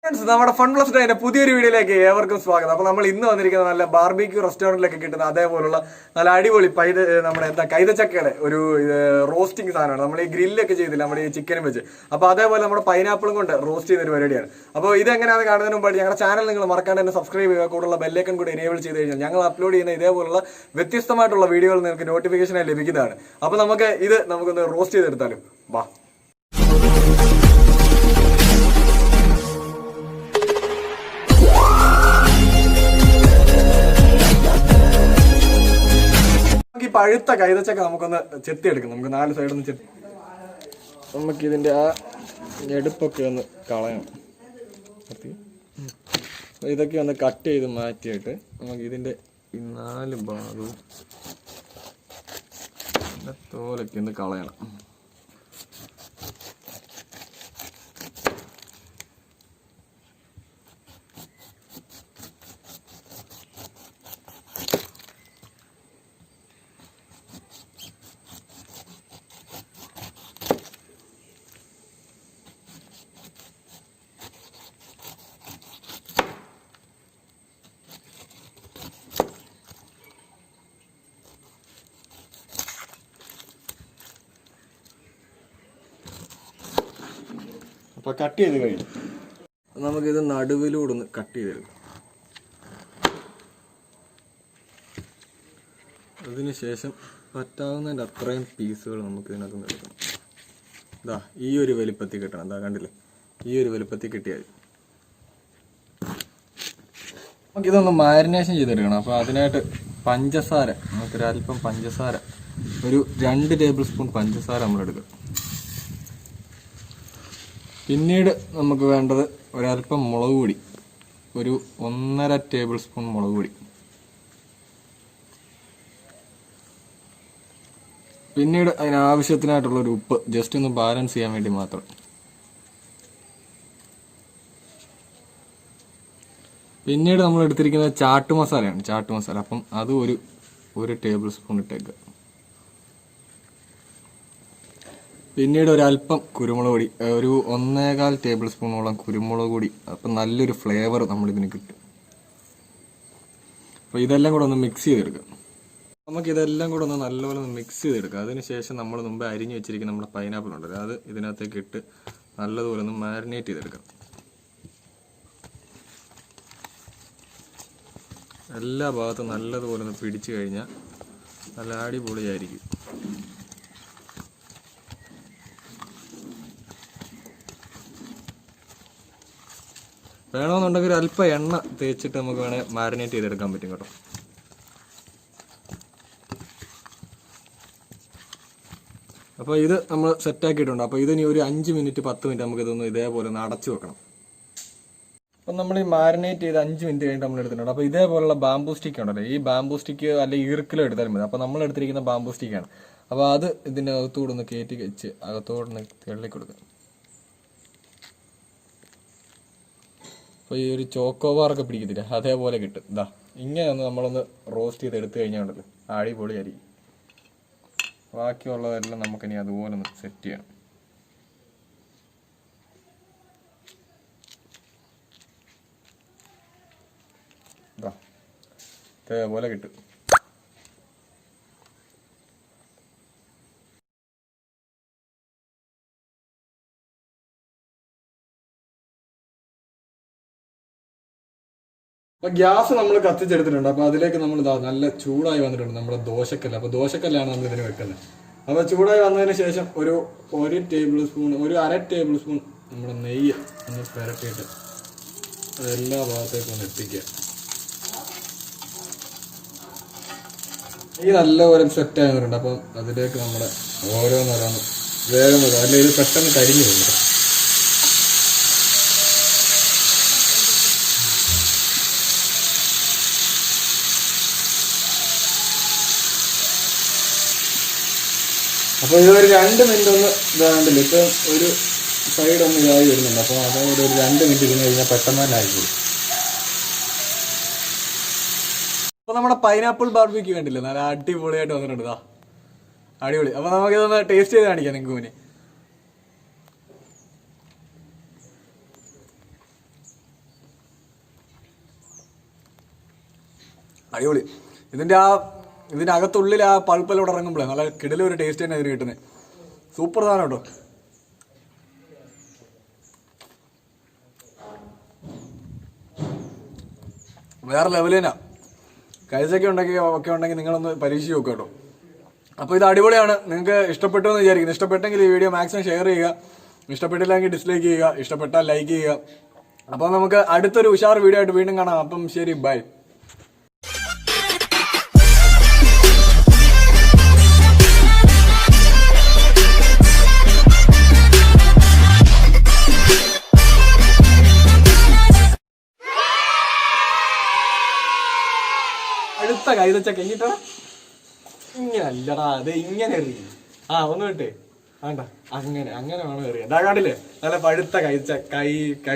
നമ്മുടെ fun plus ഡേന്റെ പുതിയൊരു വീഡിയോയിലേക്ക് ഏവർക്കും സ്വാഗതം. അപ്പൊ നമ്മൾ ഇന്ന് വന്നിരിക്കുന്നത് നല്ല ബാർബിക്യൂ റെസ്റ്റോറന്റിലൊക്കെ കിട്ടുന്ന അതേപോലുള്ള നല്ല അടിപൊളി നമ്മുടെ കൈതച്ചക്കയുടെ ഒരു റോസ്റ്റിംഗ് സാധനമാണ്. നമ്മൾ ഈ ഗ്രില്ലൊക്കെ ചെയ്തില്ല നമ്മുടെ ഈ ചിക്കനും വെച്ച്. അപ്പൊ അതേപോലെ നമ്മുടെ പൈനാപ്പിളും കൊണ്ട് റോസ്റ്റ് ചെയ്യുന്ന ഒരു പരിപാടിയാണ്. അപ്പോൾ ഇതെങ്ങനെയാണ് കാണുന്നതിന് മുമ്പായിട്ട് ഞങ്ങളുടെ ചാനൽ നിങ്ങൾ മറക്കാണ്ട് തന്നെ സബ്സ്ക്രൈബ് ചെയ്യുക. കൂടുതലുള്ള ബെല്ലൈക്കൺ കൂടി എനേബിൾ ചെയ്ത് കഴിഞ്ഞാൽ ഞങ്ങൾ അപ്ലോഡ് ചെയ്യുന്ന ഇതേപോലുള്ള വ്യത്യസ്തമായിട്ടുള്ള വീഡിയോകൾ നിങ്ങൾക്ക് നോട്ടിഫിക്കേഷനായി ലഭിക്കുന്നതാണ്. അപ്പൊ നമുക്കൊന്ന് റോസ്റ്റ് ചെയ്തെടുത്താലും വാ. ഈ പഴുത്ത കൈതച്ചക്ക നമുക്കൊന്ന് ചെത്തിയെടുക്കാം. നമുക്ക് 4 സൈഡിൽ നിന്ന് നമുക്കിതിൻ്റെ ആ ഞെടുപ്പൊക്കെ ഒന്ന് കളയണം. ഇതൊക്കെ ഒന്ന് കട്ട് ചെയ്ത് മാറ്റിയിട്ട് നമുക്ക് ഇതിൻ്റെ ഈ 4 ഭാഗവും തോലൊക്കെ ഒന്ന് കളയണം. അപ്പോൾ കട്ട് ചെയ്ത് കഴിഞ്ഞു. നമുക്കിത് നടുവിലൂടെ ഒന്ന് കട്ട് ചെയ്തെടുക്കാം. അതിനുശേഷം പറ്റാവുന്നതിൻ്റെ അത്രയും പീസുകൾ നമുക്ക് ഇതിനകത്ത് നിന്ന് എടുക്കണം. ഇതാ ഈ ഒരു വലിപ്പത്തിൽ കിട്ടണം. എന്താ കണ്ടില്ലേ, ഈ ഒരു വലിപ്പത്തിൽ കിട്ടിയാൽ നമുക്കിതൊന്ന് മാരിനേഷൻ ചെയ്തെടുക്കണം. അപ്പോൾ അതിനായിട്ട് പഞ്ചസാര, നമുക്കൊരല്പം പഞ്ചസാര, ഒരു 2 ടേബിൾ സ്പൂൺ പഞ്ചസാര നമ്മളെടുക്കുക. പിന്നീട് നമുക്ക് വേണ്ടത് ഒരല്പം മുളക് പൊടി, ഒരു 1.5 ടേബിൾ സ്പൂൺ മുളക് പൊടി. പിന്നീട് അതിനാവശ്യത്തിനായിട്ടുള്ളൊരു ഉപ്പ്, ജസ്റ്റ് ഒന്ന് ബാലൻസ് ചെയ്യാൻ വേണ്ടി മാത്രം. പിന്നീട് നമ്മൾ എടുത്തിരിക്കുന്നത് ചാട്ട് മസാലയാണ്, ചാട്ട് മസാല. അപ്പം അത് ഒരു ടേബിൾ സ്പൂൺ ഇട്ടേക്കുക. പിന്നീട് ഒരല്പം കുരുമുളക് പൊടി, ഒരു 1.25 ടേബിൾ സ്പൂണോളം കുരുമുളക് പൊടി. അപ്പം നല്ലൊരു ഫ്ലേവർ നമ്മളിതിന് കിട്ടും. അപ്പോൾ ഇതെല്ലാം കൂടെ ഒന്ന് മിക്സ് ചെയ്തെടുക്കാം. നമുക്കിതെല്ലാം കൂടെ ഒന്ന് നല്ലപോലെ ഒന്ന് മിക്സ് ചെയ്തെടുക്കാം. അതിനുശേഷം നമ്മൾ മുമ്പ് അരിഞ്ഞു വെച്ചിരിക്കുന്ന നമ്മുടെ പൈനാപ്പിൾ ഉണ്ടല്ലോ, അത് ഇതിനകത്തേക്ക് ഇട്ട് നല്ലതുപോലെ ഒന്ന് മാരിനേറ്റ് ചെയ്തെടുക്കാം. എല്ലാ ഭാഗത്തും നല്ലതുപോലെ ഒന്ന് പിടിച്ചു കഴിഞ്ഞാൽ നല്ല അടിപൊളിയായിരിക്കും. വേണമെന്നുണ്ടെങ്കിൽ അല്പം എണ്ണ തേച്ചിട്ട് നമുക്ക് വേണേൽ മാരിനേറ്റ് ചെയ്തെടുക്കാൻ പറ്റും കേട്ടോ. അപ്പോൾ ഇത് നമ്മൾ സെറ്റാക്കിയിട്ടുണ്ട്. അപ്പോൾ ഇതിനി ഒരു 5 മിനിറ്റ് 10 മിനിറ്റ് നമുക്ക് ഇതൊന്ന് ഇതേപോലെ ഒന്ന് അടച്ചു വെക്കണം. അപ്പം നമ്മൾ ഈ മാരിനേറ്റ് ചെയ്ത് 5 മിനിറ്റ് കഴിഞ്ഞിട്ട് നമ്മൾ എടുത്തിട്ടുണ്ട്. അപ്പോൾ ഇതേപോലുള്ള ബാംബൂ സ്റ്റിക്ക് ഉണ്ടല്ലോ, ഈ ബാംബൂ സ്റ്റിക്ക് അല്ലെങ്കിൽ ഈർക്കിലോ എടുത്താലും മതി. അപ്പോൾ നമ്മൾ എടുത്തിരിക്കുന്ന ബാംബൂ സ്റ്റിക്കാണ്. അപ്പോൾ അത് ഇതിൻ്റെ അകത്തോടെ ഒന്ന് കയറ്റി വെച്ച് അകത്തോടൊന്ന് തള്ളി കൊടുക്കുക. അപ്പോൾ ഈ ഒരു ചോക്കോബാറൊക്കെ പിടിക്കത്തില്ല, അതേപോലെ കിട്ടും. ഇതാ ഇങ്ങനെ ഒന്ന് നമ്മളൊന്ന് റോസ്റ്റ് ചെയ്ത് എടുത്തു കഴിഞ്ഞാൽ ഉണ്ടല്ലോ അടിപൊളിയായിരിക്കും. ബാക്കിയുള്ളതെല്ലാം നമുക്കിനി അതുപോലെ ഒന്ന് സെറ്റ് ചെയ്യണം. ഇതാ ഇതേപോലെ കിട്ടും. അപ്പൊ ഗ്യാസ് നമ്മൾ കത്തിച്ചെടുത്തിട്ടുണ്ട്. അപ്പൊ അതിലേക്ക് നമ്മൾ നല്ല ചൂടായി വന്നിട്ടുണ്ട് നമ്മുടെ ദോശക്കല്ല്. അപ്പൊ ദോശക്കല്ലാണ് നമ്മൾ ഇതിന് വെക്കുന്നത്. അപ്പൊ ചൂടായി വന്നതിന് ശേഷം ഒരു 1 ടേബിൾ സ്പൂൺ, ഒരു 1/2 ടേബിൾ സ്പൂൺ നമ്മുടെ നെയ്യ് ഒന്ന് പുരട്ടിയിട്ട് അതെല്ലാ ഭാഗത്തേക്കും ഒന്ന് എത്തിക്കുക. നെയ്യ് നല്ലപോലെ സെറ്റ് ആകുന്നുണ്ട്. അപ്പം അതിലേക്ക് നമ്മുടെ ഓരോന്നോരോന്ന് വേഗം വരും, അല്ലെങ്കിൽ ഇത് പെട്ടെന്ന് കരിഞ്ഞു പോകും. അപ്പോൾ ഇതൊരു 2 മിനിറ്റ് ഒന്ന് ഇതാകണ്ടില്ല. ഇപ്പം ഒരു സൈഡ് ഒന്ന് ഇതായി വരുന്നുണ്ട്. അപ്പോൾ അതോടെ ഒരു 2 മിനിറ്റ് ഇരുന്ന് കഴിഞ്ഞാൽ പെട്ടെന്ന് തന്നെ ആയിക്കോളും. അപ്പോൾ നമ്മുടെ പൈനാപ്പിൾ ബാർബിക്യൂ കണ്ടില്ലേ, നല്ല അടിപൊളിയായിട്ട് വന്നിട്ടുണ്ട്. അടിപൊളി. അപ്പോൾ നമുക്കിതൊന്ന് ടേസ്റ്റ് ചെയ്ത് കാണിക്കാം നിങ്ങൾക്ക് മുന്നേ. അടിപൊളി. ഇതിന്റെ അകത്തുള്ളിൽ ആ പൾപ്പെല്ലാം ഇറങ്ങുമ്പോഴേ നല്ല കിടലൊരു ടേസ്റ്റ് തന്നെ അതിന് കിട്ടുന്നത്. സൂപ്പർ സാധനം കേട്ടോ. വേറെ ലെവൽ തന്നെ. കൈസൊക്കെ ഉണ്ടെങ്കിൽ നിങ്ങളൊന്ന് പരീക്ഷിച്ച് നോക്കുക കേട്ടോ. അപ്പോൾ ഇത് അടിപൊളിയാണ്. നിങ്ങൾക്ക് ഇഷ്ടപ്പെട്ടു എന്ന് വിചാരിക്കുന്നു. ഇഷ്ടപ്പെട്ടെങ്കിൽ ഈ വീഡിയോ മാക്സിമം ഷെയർ ചെയ്യുക. ഇഷ്ടപ്പെട്ടില്ലെങ്കിൽ ഡിസ്ലൈക്ക് ചെയ്യുക. ഇഷ്ടപ്പെട്ടാൽ ലൈക്ക് ചെയ്യുക. അപ്പോൾ നമുക്ക് അടുത്തൊരു ഉഷാർ വീഡിയോ ആയിട്ട് വീണ്ടും കാണാം. അപ്പം ശരി, ബൈ. അടുത്ത കൈതച്ചക്ക ഇങ്ങിട്ടോ ഇങ്ങനെ അല്ലടാ, അത് ഇങ്ങനെ എറിയും. ഒന്ന് വിട്ടേ വേണ്ട, അങ്ങനെ വേണം എറിയാൻ. കണ്ടില്ലേ നല്ല പഴുത്ത കൈ